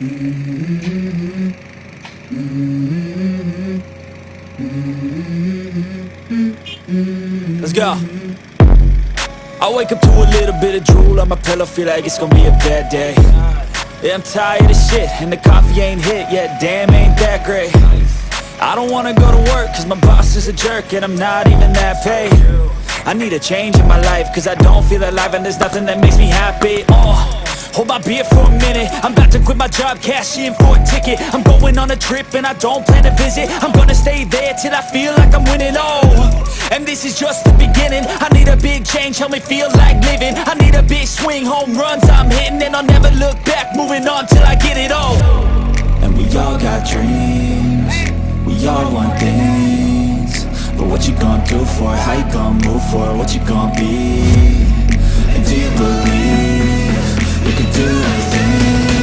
Let's go. I wake up to a little bit of drool on my pillow, feel like it's gonna be a bad day. Yeah, I'm tired of shit, and the coffee ain't hit yet, damn, ain't that great. I don't wanna go to work, cause my boss is a jerk, and I'm not even that paid. I need a change in my life, cause I don't feel alive, and there's nothing that makes me happy. Hold my beer for a minute, I'm about to quit my job, cash in for a ticket. I'm going on a trip and I don't plan to visit. I'm gonna stay there till I feel like I'm winning, and this is just the beginning. I need a big change, help me feel like living. I need a big swing, home runs I'm hitting, and I'll never look back, moving on till I get it all. And we all got dreams, we all want things, but what you gonna do for it? How you gonna move for it? What you gonna be? And do you believe you can do anything?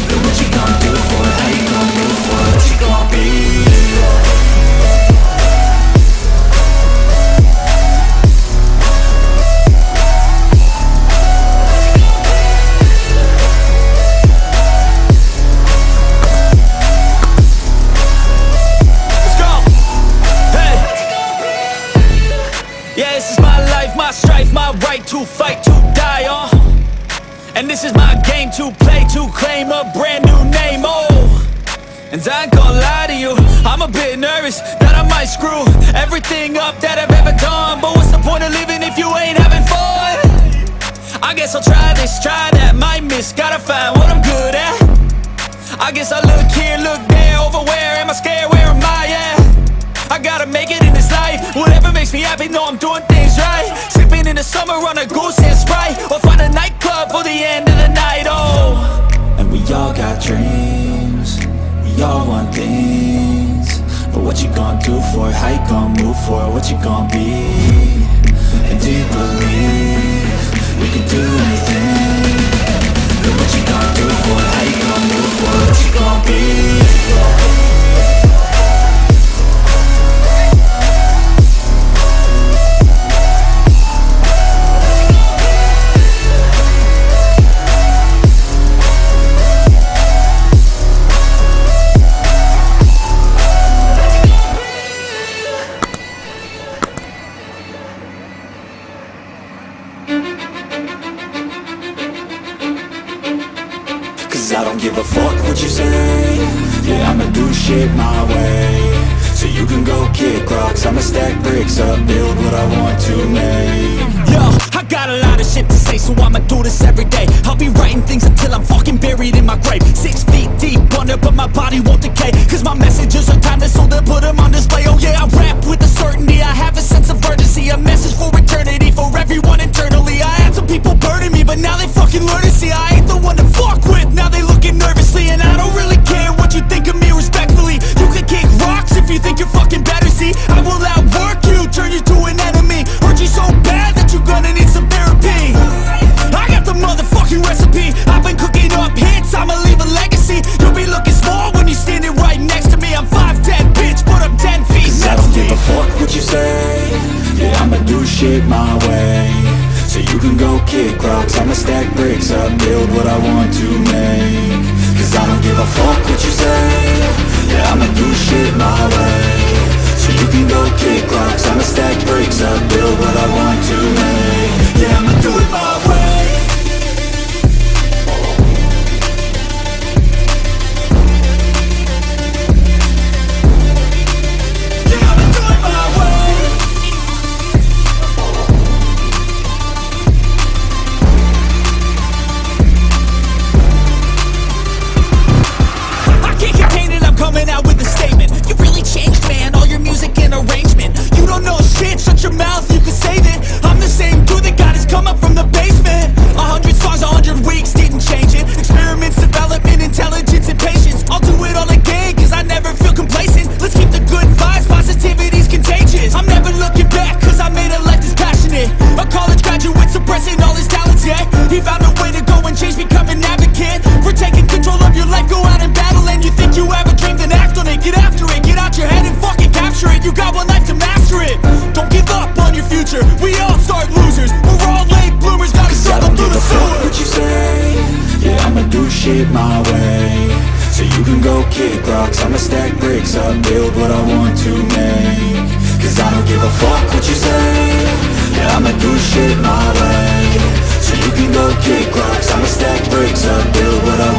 But what you gonna do for it? How you gonna move for it? What you gonna be? My right to fight, to die on. And this is my game to play, to claim a brand new name, And I ain't gonna lie to you, I'm a bit nervous that I might screw everything up that I've ever done. But what's the point of living if you ain't having fun? I guess I'll try this, try that, might miss, gotta find what I'm good at. I guess I look here, look there, over where am I scared, where am I at? I gotta make it in this life, whatever makes me happy, know I'm doing things right. Sipping in the summer on a goose and Sprite, or find a nightclub for the end of the night, And we all got dreams, we all want things, but what you gonna do for it? How you gonna move for it? What you gonna be? And do you believe we can do anything? But what you gonna do for it? How you gonna move for it? What you gonna be? I don't give a fuck what you say. Yeah, I'ma do shit my way. So you can go kick rocks, I'ma stack bricks up, build what I want to make. Yo, I got a lot of shit to say, so I'ma do this every day. I'll be writing things until I'm fucking buried in my grave. 6 feet deep under, but my body won't decay, cause my messages are timeless, so they'll put them on display. Oh yeah, I rap with a certainty, I have a sense of urgency, a message for eternity, for everyone internally. I had some people burning me, but now they fucking learn to see I ain't the one to fuck with. Now they looking nervously, and I don't really care what you think of me, respectfully. You can kick rocks if you think you're fucking better, see. I will outwork you, turn you to an enemy, hurt you so bad that you're gonna need some therapy. I got the motherfucking recipe, I've been cooking up hits, I'ma leave a legacy. You'll be looking small when you're standing right next to me. I'm 5'10", bitch, but I'm 10 feet next to me. I don't give a fuck what you say. Yeah, I'ma do shit my way. So you can go kick rocks, I'ma stack bricks up, build what I want to make. Cause I don't give a fuck what you say. Yeah, I'ma do shit my way. So you can go kick rocks, I'ma stack bricks up, build what I want to make. Yeah, I'ma do it my way. Shut your mouth, you can save it. I'm the same dude that got his come up from the basement. 100 songs, 100 weeks, didn't change it. Experiments, development, intelligence, and patience. I'll do it all again, cause I never feel complacent. Let's keep the good vibes, positivity's contagious. I'm never looking back, cause I made a life that's passionate. A college graduate suppressing all his talents, yeah. He found a way to go and change, become an advocate. For taking control of your life, go out and battle. And you think you have a dream, then act on it. Get after it, get out your head and fucking capture it. You got one life to master it. Don't give up on your future, we all start losers. We're all late bloomers, gotta struggle through the sewer. What you say, yeah, I'ma do shit my way. can go kick rocks, I'ma stack bricks up, build what I want to make. Cause I don't give a fuck what you say, yeah, I'ma do shit my way. So you can go kick rocks, I'ma stack bricks up, build what I